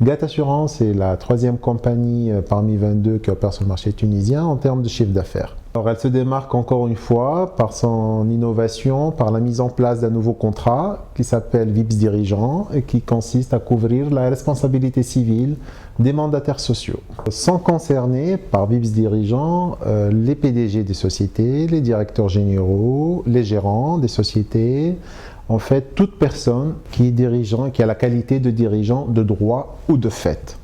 GAT Assurance est la troisième compagnie parmi 22 qui opère sur le marché tunisien en termes de chiffre d'affaires. Alors, elle se démarque encore une fois par son innovation, par la mise en place d'un nouveau contrat qui s'appelle VIPS Dirigeant et qui consiste à couvrir la responsabilité civile des mandataires sociaux. Sont concernés par VIPS Dirigeant les PDG des sociétés, les directeurs généraux, les gérants des sociétés, en fait toute personne qui est dirigeant, qui a la qualité de dirigeant de droit ou de fait,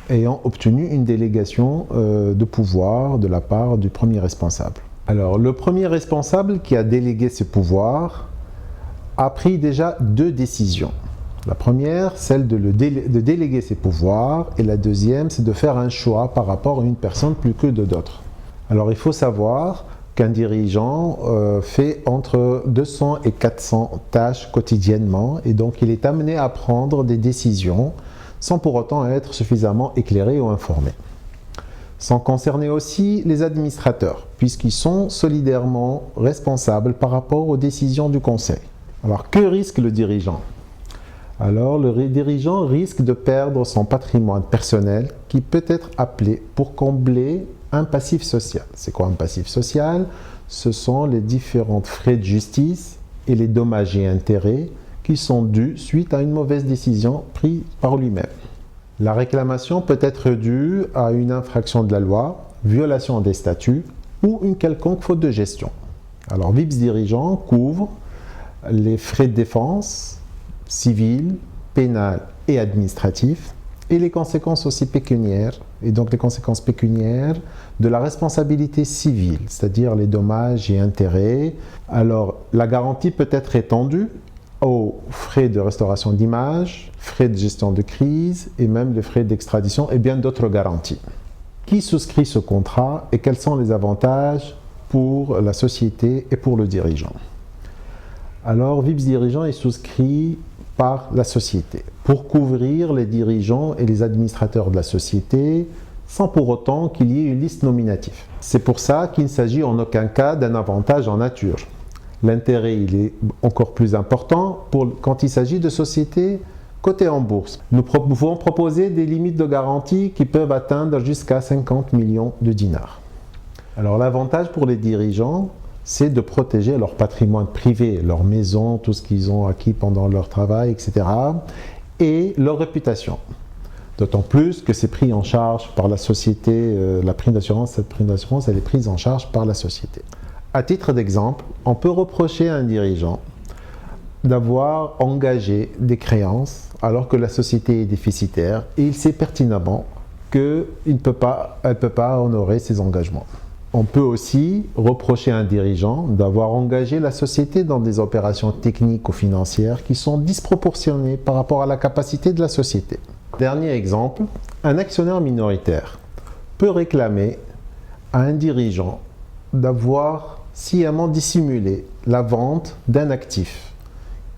ayant obtenu une délégation de pouvoir de la part du premier responsable. Alors, le premier responsable qui a délégué ses pouvoirs a pris déjà deux décisions. La première, celle de déléguer ses pouvoirs, et la deuxième, c'est de faire un choix par rapport à une personne plus que d'autres. Alors, il faut savoir qu'un dirigeant fait entre 200 et 400 tâches quotidiennement, et donc il est amené à prendre des décisions sans pour autant être suffisamment éclairé ou informé. Sont concernés aussi les administrateurs, puisqu'ils sont solidairement responsables par rapport aux décisions du conseil. Alors, que risque le dirigeant? Alors, le dirigeant risque de perdre son patrimoine personnel qui peut être appelé pour combler un passif social. C'est quoi un passif social? Ce sont les différents frais de justice et les dommages et intérêts qui sont dus suite à une mauvaise décision prise par lui-même. La réclamation peut être due à une infraction de la loi, violation des statuts ou une quelconque faute de gestion. Alors, VIPS Dirigeant couvre les frais de défense civils, pénals et administratifs, et les conséquences aussi pécuniaires, et donc les conséquences pécuniaires de la responsabilité civile, c'est-à-dire les dommages et intérêts. Alors, la garantie peut être étendue aux frais de restauration d'image, frais de gestion de crise et même les frais d'extradition et bien d'autres garanties. Qui souscrit ce contrat et quels sont les avantages pour la société et pour le dirigeant? Alors, VIPS Dirigeant est souscrit par la société pour couvrir les dirigeants et les administrateurs de la société sans pour autant qu'il y ait une liste nominative. C'est pour ça qu'il ne s'agit en aucun cas d'un avantage en nature. L'intérêt, il est encore plus important quand il s'agit de sociétés cotées en bourse. Nous pouvons proposer des limites de garantie qui peuvent atteindre jusqu'à 50 millions de dinars. Alors, l'avantage pour les dirigeants, c'est de protéger leur patrimoine privé, leur maison, tout ce qu'ils ont acquis pendant leur travail, etc. et leur réputation. D'autant plus que c'est pris en charge par la société, la prime d'assurance, cette prime d'assurance, elle est prise en charge par la société. À titre d'exemple, on peut reprocher à un dirigeant d'avoir engagé des créances alors que la société est déficitaire et il sait pertinemment qu'elle ne peut pas honorer ses engagements. On peut aussi reprocher à un dirigeant d'avoir engagé la société dans des opérations techniques ou financières qui sont disproportionnées par rapport à la capacité de la société. Dernier exemple, un actionnaire minoritaire peut réclamer à un dirigeant d'avoir sciemment dissimulé la vente d'un actif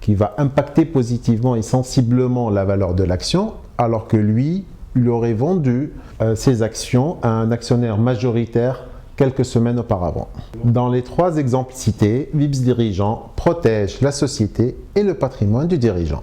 qui va impacter positivement et sensiblement la valeur de l'action, alors que lui, il aurait vendu ses actions à un actionnaire majoritaire quelques semaines auparavant. Dans les trois exemples cités, VIPS Dirigeant protège la société et le patrimoine du dirigeant.